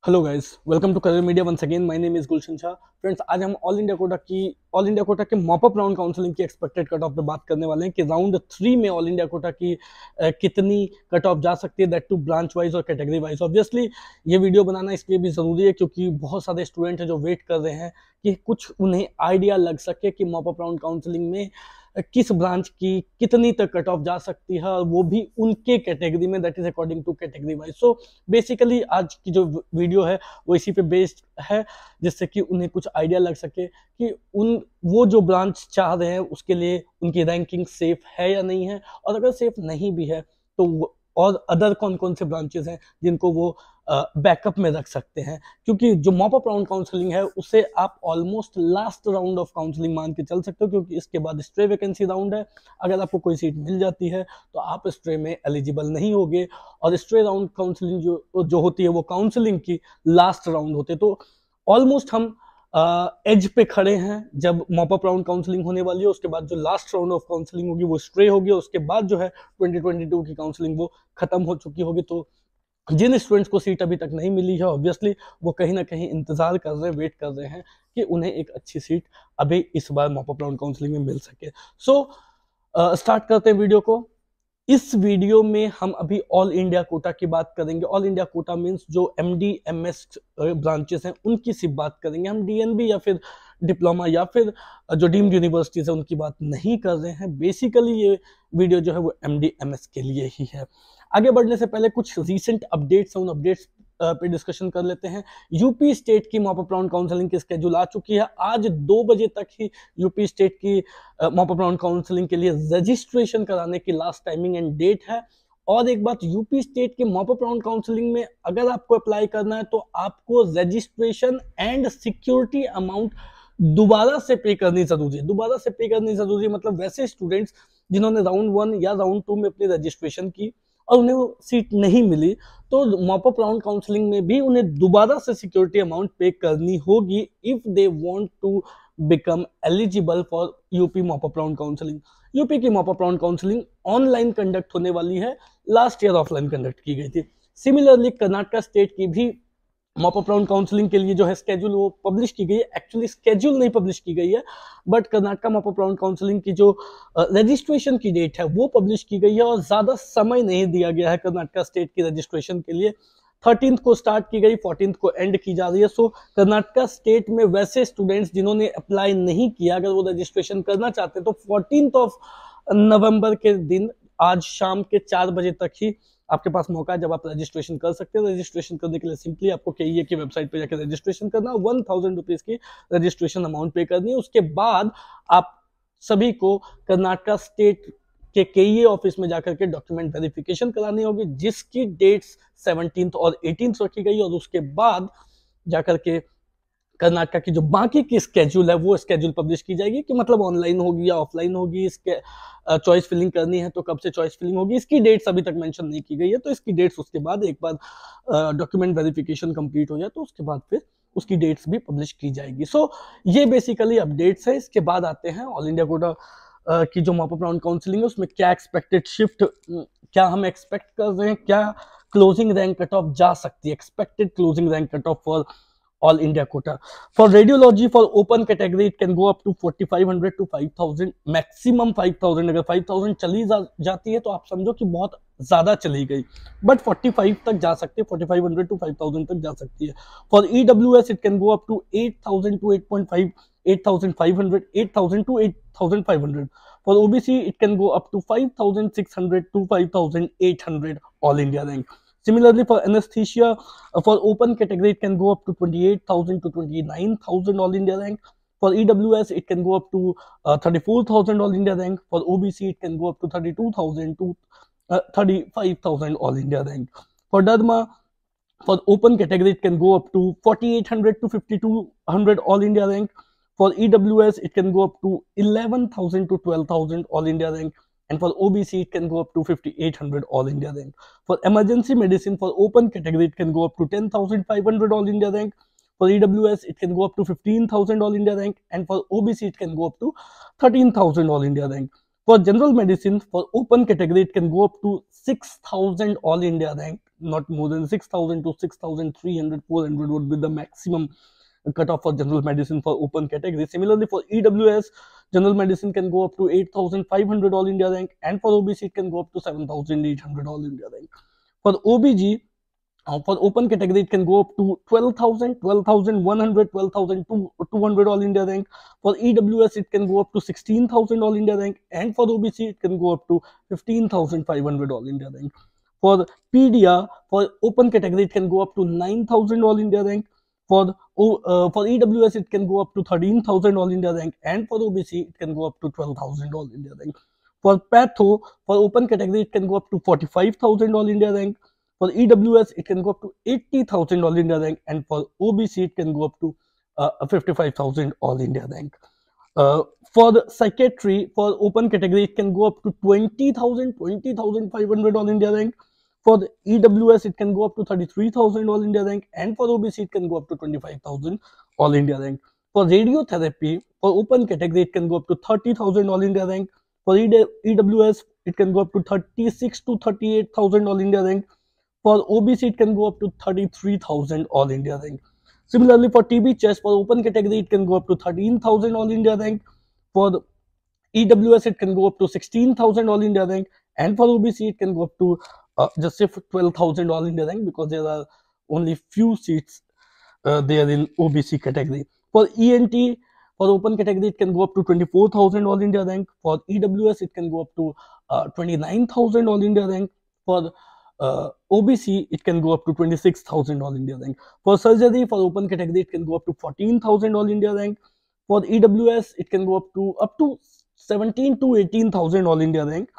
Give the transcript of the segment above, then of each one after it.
Hello guys, welcome to career media once again. My name is Gulshan Shah. Friends, आज हम all India quota के mop up round counselling की expected cut off पे बात करने वाले हैं कि राउंड 3 में ऑल इंडिया कोटा की कितनी कट ऑफ जा सकती है, दैट टू ब्रांच वाइज और कैटेगरी वाइज। ऑब्वियसली ये वीडियो बनाना इसलिए भी जरूरी है क्योंकि बहुत सारे स्टूडेंट हैं जो वेट कर रहे हैं कि कुछ उन्हें आइडिया लग सके कि मॉपअप राउंड काउंसलिंग में किस ब्रांच की कितनी तक कट ऑफ जा सकती है, और वो भी उनके कैटेगरी में, that is according to category wise. So basically आज की जो वीडियो है वो इसी पे बेस्ड है, जिससे कि उन्हें कुछ आइडिया लग सके कि वो जो ब्रांच चाह रहे हैं उसके लिए उनकी रैंकिंग सेफ है या नहीं है, और अगर सेफ नहीं भी है तो और अदर कौन कौन से ब्रांचेस हैं जिनको वो बैकअप में रख सकते हैं। क्योंकि जो मॉपअप राउंड काउंसलिंग है उसे आप almost last round of counselling मान के चल सकते हो, क्योंकि इसके बाद स्ट्रे वैकेंसी राउंड है। अगर आपको कोई सीट मिल जाती है तो आप स्ट्रे में एलिजिबल नहीं होगे, और स्ट्रे राउंड काउंसलिंग जो होती है वो काउंसलिंग की लास्ट राउंड होते। तो ऑलमोस्ट हम एज पे खड़े हैं जब मॉपअप राउंड काउंसलिंग होने वाली है। उसके बाद जो लास्ट राउंड ऑफ काउंसलिंग होगी वो स्ट्रे होगी, उसके बाद जो है 2022 की काउंसलिंग वो खत्म हो चुकी होगी। तो जिन स्टूडेंट्स को सीट अभी तक नहीं मिली है, ऑब्वियसली वो कहीं ना कहीं इंतजार कर रहे हैं, वेट कर रहे हैं कि उन्हें एक अच्छी सीट अभी इस बार मॉपअप राउंड काउंसलिंग में मिल सके। सो स्टार्ट करते हैं वीडियो को। इस वीडियो में हम अभी ऑल इंडिया कोटा की बात करेंगे। ऑल इंडिया कोटा मींस जो एमडी एमएस ब्रांचेस हैं उनकी सिर्फ बात करेंगे हम। डीएनबी या फिर डिप्लोमा या फिर जो डीम्ड यूनिवर्सिटीज है उनकी बात नहीं कर रहे हैं। बेसिकली ये वीडियो जो है वो एमडी एमएस के लिए ही है। आगे बढ़ने से पहले कुछ रीसेंट अपडेट्स हैं, उन अपडेट्स पे डिस्कशन कर लेते हैं। यूपी स्टेट की मॉपअप राउंड काउंसलिंग की स्केड्यूल आ चुकी है। आज 2 बजे तक ही यूपी स्टेट की मॉपअप राउंड काउंसलिंग के लिए रजिस्ट्रेशन कराने की लास्ट टाइमिंग एंड डेट है। और एक बात, यूपी स्टेट के मॉपअप राउंड काउंसलिंग में अगर आपको अप्लाई करना है तो आपको रजिस्ट्रेशन एंड सिक्योरिटी अमाउंट दोबारा से पे करनी जरूरी है। दोबारा से पे करनी जरूरी है मतलब वैसे स्टूडेंट्स जिन्होंने राउंड 1 या राउंड 2 में अपनी रजिस्ट्रेशन की और उन्हें वो सीट नहीं मिली, तो मॉपअप राउंड काउंसलिंग में भी उन्हें दोबारा से सिक्योरिटी अमाउंट पे करनी होगी if they want to become eligible for UP mop up round counselling. UP की mop up round counselling online conduct होने वाली है, लास्ट ईयर ऑफलाइन कंडक्ट की गई थी। सिमिलरली कर्नाटका स्टेट की भी मॉपअप राउंड काउंसलिंग के लिए जो है स्केड्यूल वो पब्लिश की गई है। एक्चुअली स्केड्यूल नहीं पब्लिश की गई है, but Karnataka mop up round counselling की जो रजिस्ट्रेशन की डेट है वो पब्लिश की गई है, और ज्यादा समय नहीं दिया गया है कर्नाटका स्टेट की रजिस्ट्रेशन के लिए। 13 को स्टार्ट की गई, 14 को एंड की जा रही है। सो कर्नाटका स्टेट में वैसे स्टूडेंट्स जिन्होंने अप्लाई नहीं किया, अगर वो रजिस्ट्रेशन करना चाहते हैं तो 14 ऑफ नवंबर के दिन आज शाम के 4 बजे तक ही आपके पास मौका है जब आप रजिस्ट्रेशन कर सकते हैं। रजिस्ट्रेशन करने के लिए सिंपली आपको केईए की वेबसाइट पे जाकर रजिस्ट्रेशन करना, 1000 रुपीज की रजिस्ट्रेशन अमाउंट पे करनी है। उसके बाद आप सभी को कर्नाटका स्टेट के केईए ऑफिस में जाकर के डॉक्यूमेंट वेरिफिकेशन करानी होगी, जिसकी डेट्स 17 और 18 रखी गई, और उसके बाद जाकर के कर्नाटका की जो बाकी की स्केड्यूल है वो स्केड्यूल पब्लिश की जाएगी कि मतलब ऑनलाइन होगी या ऑफलाइन होगी। इसके चॉइस फिलिंग करनी है तो कब से चॉइस फिलिंग होगी, इसकी डेट्स अभी तक मेंशन नहीं की गई है। तो इसकी डेट्स उसके बाद, एक बार डॉक्यूमेंट वेरिफिकेशन कंप्लीट हो जाए तो उसके बाद फिर उसकी डेट्स भी पब्लिश की जाएगी। सो ये बेसिकली अपडेट्स है। इसके बाद आते हैं ऑल इंडिया कोटा की जो मॉपअप राउंड काउंसलिंग है उसमें क्या एक्सपेक्टेड शिफ्ट, क्या हम एक्सपेक्ट कर रहे हैं, क्या क्लोजिंग रैंक कट ऑफ जा सकती है, expected closing rank cut off for all India quota. For radiology, for open category, it can go up to 4500 to 5000, maximum 5000। अगर 5000 चली जाती है तो आप समझो कि बहुत ज्यादा चली गई, बट 45 तक जा सकती है, 4500 to 5000 तक जा सकती है। For EWS, it can go up to 8000 to 8.5, 8500, 8000 to 8500। For OBC, it can go up to 5600 to 5800 all India rank। Similarly, for anesthesia, for open category, it can go up to 28,000 to 29,000 all India rank. For EWS, it can go up to 34,000 all India rank. For OBC, it can go up to 32,000 to 35,000 all India rank. For Dharma, for open category, it can go up to 4,800 to 5,200 all India rank. For EWS, it can go up to 11,000 to 12,000 all India rank. And for OBC, it can go up to 5,800 all India rank. For emergency medicine, for open category, it can go up to 10,500 all India rank. For EWS, it can go up to 15,000 all India rank. And for OBC, it can go up to 13,000 all India rank. For general medicine, for open category, it can go up to 6,000 all India rank. not more than 6,000 to 6,300, 400 would be the maximum cutoff for general medicine for open category. Similarly, for EWS, general medicine can go up to 8,500 all India rank, and for OBC it can go up to 7,800 all India rank. For OBG, for open category, it can go up to 12,000, 12,100, 12,200 all India rank. For EWS, it can go up to 16,000 all India rank, and for OBC, it can go up to 15,500 all India rank. For PDR, for open category, it can go up to 9,000 all India rank. For EWS, it can go up to 13,000 all India rank, and for OBC, it can go up to 12,000 all India rank. For Patho, for open category, it can go up to 45,000 all India rank. For EWS, it can go up to 80,000 all India rank, and for OBC, it can go up to 55,000 all India rank. For the psychiatry, for open category, it can go up to 20,000, 20,500 all India rank. For the EWS, it can go up to 33,000 all India rank, and for OBC, it can go up to 25,000 all India rank. For radiotherapy, for open category, it can go up to 30,000 all India rank. For EWS, it can go up to 36 to 38,000 all India rank. For OBC, it can go up to 33,000 all India rank. Similarly, for TB chest, for open category, it can go up to 13,000 all India rank. For the EWS, it can go up to 16,000 all India rank, and for OBC, it can go up to just say 12,000 all India rank, because there are only few seats there in OBC category. For ENT, for open category, it can go up to 24,000 all India rank. For EWS, it can go up to 29,000 all India rank. For OBC, it can go up to 26,000 all India rank. For surgery, for open category, it can go up to 14,000 all India rank. For EWS, it can go up to 17 to 18,000 all India rank.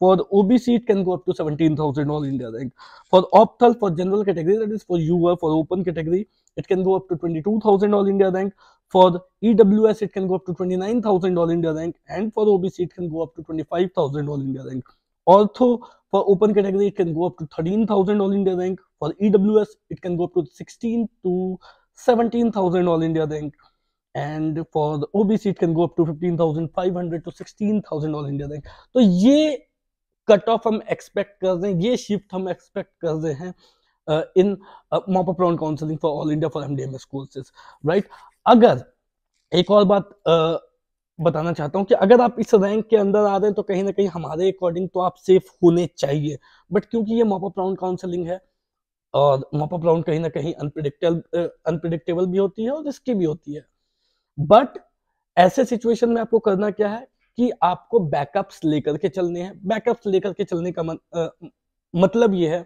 For the OBC, it can go up to 17,000 all India rank. For Opthal, for general category, that is for UR, for open category, it can go up to 22,000 all India rank. For the EWS, it can go up to 29,000 all India rank, and for OBC, it can go up to 25,000 all India rank. Also, for open category, it can go up to 13,000 all India rank. For EWS, it can go up to 16 to 17,000 all India rank. And for the OBC, it can go up to 15,500 to 16,000 all India rank. तो ये cut off हम expect कर रहे हैं, ये shift हम expect कर रहे हैं in mop up round counselling for all India for MD MS courses, right. अगर एक और बात बताना चाहता हूं कि अगर आप इस रैंक के अंदर आ रहे हैं तो कहीं ना कहीं हमारे अकॉर्डिंग तो आप सेफ होने चाहिए, बट क्योंकि ये मॉप अप राउंड काउंसलिंग है और मॉप अप राउंड कहीं ना कहीं अनप्रिडिक्टेबल भी होती है और रिस्की भी होती है, बट ऐसे सिचुएशन में आपको करना क्या है कि आपको बैकअप्स लेकर के चलने हैं। बैकअप्स लेकर के चलने का मतलब ये है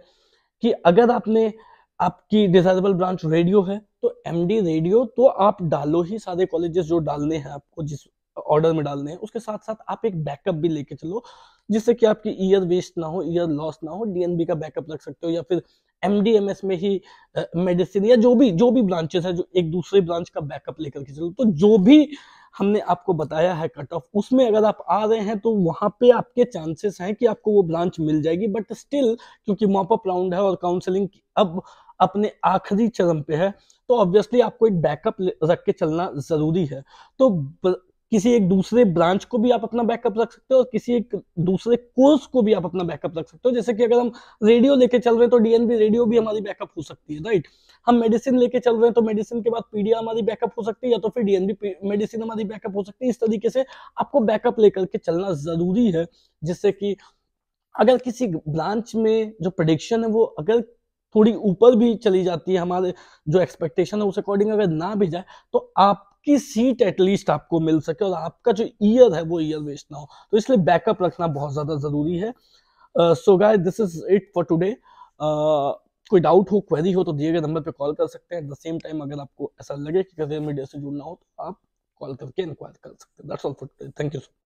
कि अगर आपकी डिजायरेबल ब्रांच रेडियो है तो एमडी रेडियो तो आप डालो ही, सारे कॉलेजेस जो डालने हैं आपको, जिस ऑर्डर में डालने हैं, उसके साथ साथ आप एक बैकअप भी लेके चलो, जिससे कि आपकी ईयर वेस्ट ना हो, ईयर लॉस ना हो। डीएनबी का बैकअप रख सकते हो, या फिर एमडीएमएस में ही मेडिसिन या जो भी ब्रांचेस है, जो एक दूसरे ब्रांच का बैकअप लेकर के चलो। तो जो भी हमने आपको बताया है कट ऑफ, उसमें अगर आप आ रहे हैं तो वहां पे आपके चांसेस हैं कि आपको वो ब्रांच मिल जाएगी, बट स्टिल क्योंकि मॉप अप राउंड है और काउंसलिंग अब अपने आखिरी चरण पे है, तो ऑब्वियसली आपको एक बैकअप रख के चलना जरूरी है। तो किसी एक दूसरे ब्रांच को भी आप अपना बैकअप रख सकते हो और किसी एक दूसरे कोर्स को भी आप अपना बैकअप रख सकते हो। जैसे कि अगर हम रेडियो लेके चल रहे हैं तो डीएनबी रेडियो भी हमारी बैकअप हो सकती है, राइट। हम मेडिसिन लेके चल रहे हैं तो मेडिसिन के बाद पीडिया हमारी बैकअप हो सकती है, या तो फिर डीएनबी मेडिसिन हमारी बैकअप हो सकती है। इस तरीके से आपको बैकअप लेकर के चलना जरूरी है, जिससे कि अगर किसी ब्रांच में जो प्रेडिक्शन है वो अगर थोड़ी ऊपर भी चली जाती है, हमारे जो एक्सपेक्टेशन है उस अकॉर्डिंग अगर ना भी जाए, तो आपकी सीट एटलीस्ट आपको मिल सके और आपका जो ईयर है वो ईयर वेस्ट ना हो। तो इसलिए बैकअप रखना बहुत ज्यादा जरूरी है। So guys, this is it for today. कोई डाउट हो, क्वेरी हो तो दिए गए नंबर पे कॉल कर सकते हैं। एट द सेम टाइम अगर आपको ऐसा लगे कि करियर मीडिया से जुड़ना हो तो आप कॉल करके इंक्वायर कर सकते हैं। That's all for today. Thank you.